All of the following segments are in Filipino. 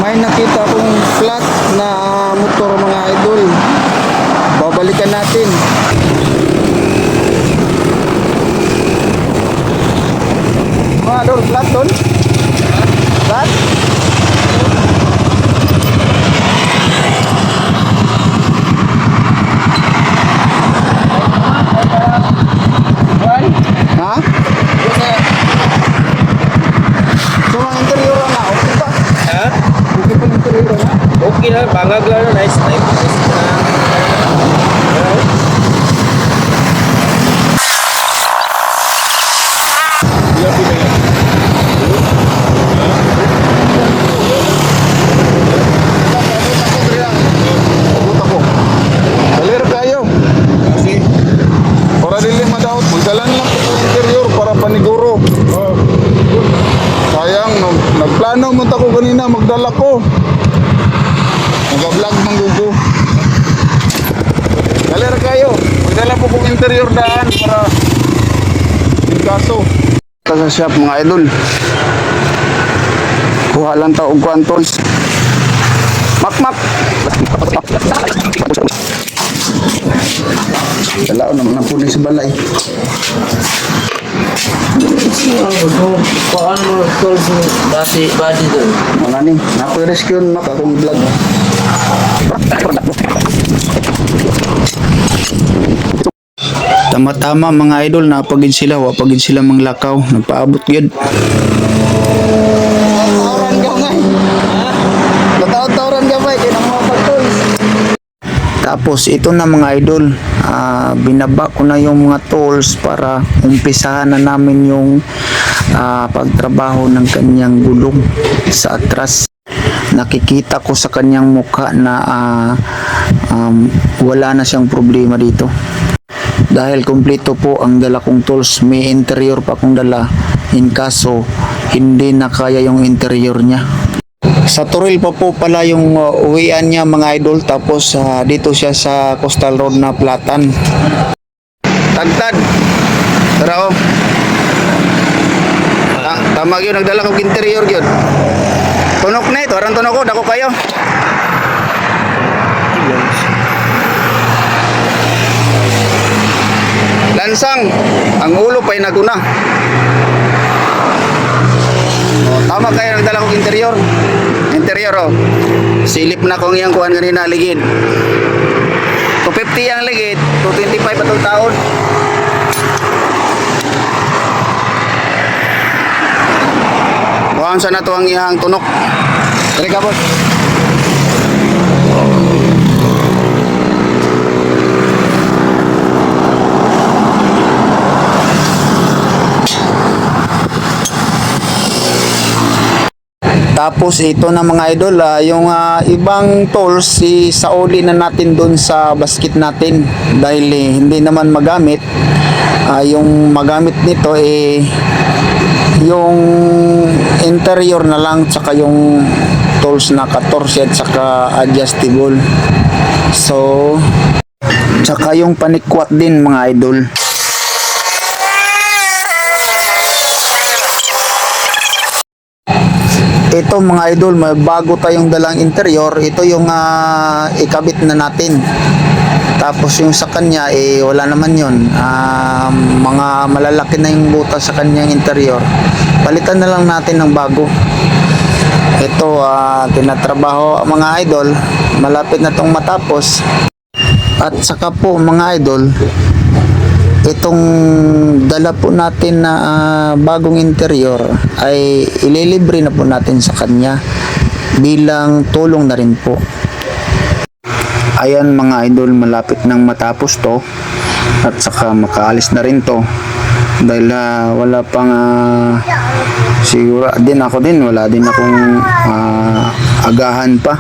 May nakita akong flat na motor mga idol. Babalikan natin. Mga idol, flat doon? Flat? Ha? So, ang interior na, okay ba? Ha? Okay pa ang interior na? Okay na, bangag lang, nice na. Dalir kayo. Para dili madaot, magdalan lang ko sa interior para paniguro. Sayang, nagplano mo ko kanina, magdala ko. Nag-vlog manggugo. Dalir kayo. Magdala po kong interior daan para kaso. Sa shop mga idol. Kuha lang ta og kwantos. Makmak. Dala naman ang pulis sa balay. Paano mo tools mo dati body doon? Mga ni, napo-rescue na akong vlog. Tama-tama mga idol, napagid sila, wapagid sila manglakaw, nagpaabot gyud. Tawran ka ngay. Nataw-tawran ka ba kay nang mga pag-toys. Tapos ito na mga idol, binaba ko na yung mga tools para umpisahan na namin yung pagtrabaho ng kanyang gulong sa atras. Nakikita ko sa kanyang mukha na wala na siyang problema dito. Dahil kumpleto po ang dala kong tools, may interior pa akong dala, in kaso hindi na kaya yung interior niya. Sa Turil pa po pala yung uwian niya mga idol, tapos dito siya sa Coastal Road na Platan. Tagtad. Tara o. Tama yun, nagdala kong interior yun. Tunok na ito, arang tunok ko, dako kayo. Lansang, ang ulo pa'y naguna. Tama kayo, nagdala kong interior. Interior oh. Silip na kong iyang kuhan kanina, ligid. 250 ang ligid, 225 atong taon. Buwan sa na to ang iyang tunok. Tari ka boss. Tapos ito na mga idol, yung ibang tools isauli na natin doon sa basket natin dahil hindi naman magamit. Yung magamit nito yung interior na lang, tsaka yung tools na 14 at saka adjustable. So tsaka yung panikwat din mga idol. Ito mga idol, may bago tayong dalang interior. Ito yung ikabit na natin. Tapos yung sa kanya wala naman yun. Mga malalaki na yung butas sa kanyang interior. Palitan na lang natin ng bago. Ito tinatrabaho mga idol. Malapit na tong matapos. At saka po mga idol, itong dala po natin na bagong interior ay ililibre na po natin sa kanya bilang tulong na rin po. Ayan mga idol, malapit nang matapos to at saka makaalis na rin to dahil wala pang siguro din ako din, wala din akong agahan pa,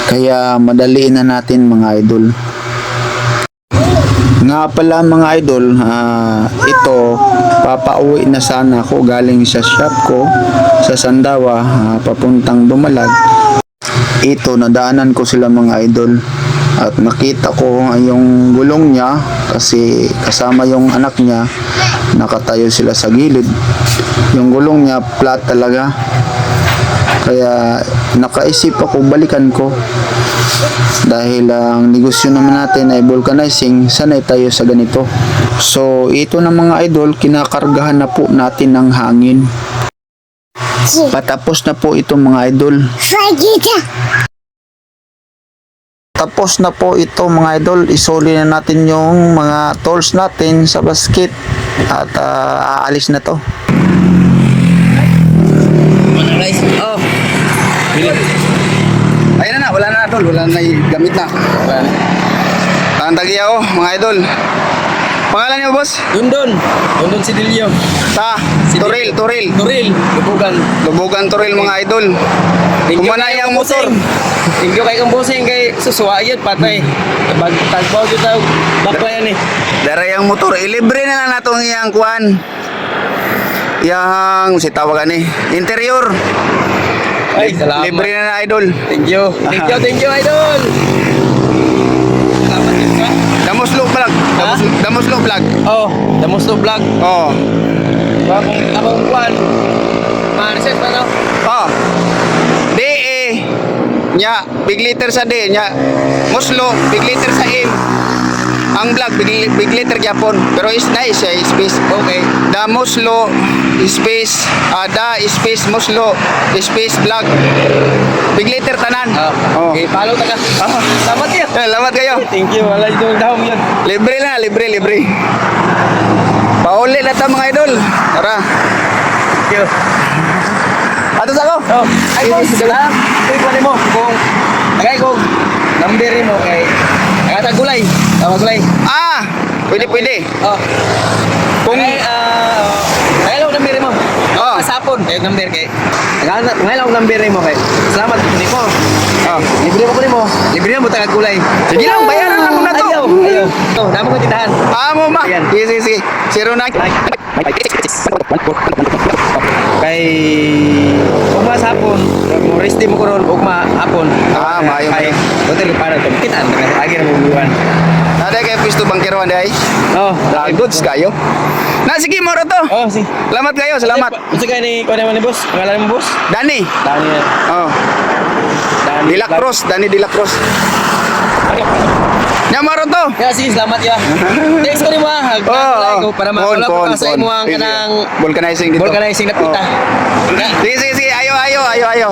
kaya madaliin na natin mga idol. Nga pala mga idol, ito papauwi na sana ako galing sa shop ko sa Sandawa papuntang Dumalag. Ito nadaanan ko sila mga idol at nakita ko yung gulong niya kasi kasama yung anak niya, nakatayo sila sa gilid. Yung gulong niya flat talaga, Kaya nakaisip ako balikan ko dahil ang negosyo naman natin ay vulcanizing, sanay tayo sa ganito. So ito na mga idol, kinakargahan na po natin ng hangin. Patapos na po ito mga idol. Tapos na po ito mga idol, isuli na natin yung mga tools natin sa basket at aalis na to. Guys, oh. Ayun na, wala na tol, wala na gamit na. Tandagya oh mga idol. Pangalan niyo boss? Dundon si Dilio. Si Turil. Turil, lubugan. Lubugan Turil mga idol. Kumanay ang motor. Tingyo kay kang busing kay susuwayot patay. Tagbaw jud tawag bakla yan eh. Daray ang motor, ilibre na lang natong iyang kuan. Yang si tawagan ni interior. Ay, salamat. Libre na na idol. Thank you, idol. Salamat din ka. Damoslo vlog. Damoslo vlog. Oh, the most of vlog. Oh. Akong kuan. Mariset pa no? Oh. DE nya big letter sa D nya. Moslo big letter sa M. Ang vlog big letter gyapon pero is nice siya space. Okay. Damoslo space da space Moslo space vlog. Big letter tanan. Oh. Okay, follow ta ka. Salamat ya. Salamat kayo. Thank you. Wala yung dahom yan. Libre na, libre. Pauli na ta mga idol. Tara. Thank you. Ato sa ako. Oh, ay boss, salam. Kuy mo kung agay ko number mo kay agata gulay. Gulay. Ah, pwede. Oh. Kung ay lang number mo. Oh. Sapon kay number kay. Agata lang number mo kay. Salamat mo. Oh. Libre mo ko nimo. Libre mo tagad gulay. Sige lang, bayaran lang muna to. Ayaw. Oh, damo ko tindahan. Amo ma. Ayan. Sige. 09. Kay ugma sa hapon, mo rest mo ko ron ugma hapon. Maayo. Kay hotel para to kita agi na buwan. Ada kay pisto bangkirwan day. Oh, Goods kayo. Na sige mo to. Oh, si. Salamat kayo, salamat. Unsa kay ni ko naman ni boss? Pangalan mo boss? Dani. Dani. Oh. Dani. Dani de la Cruz. Nya mo to. Ya, sige, salamat ya. Thanks ko ni mo. Oh, Para makawala ko sa imo ang kanang vulcanizing dito. vulcanizing na pita. Sige. Ayo.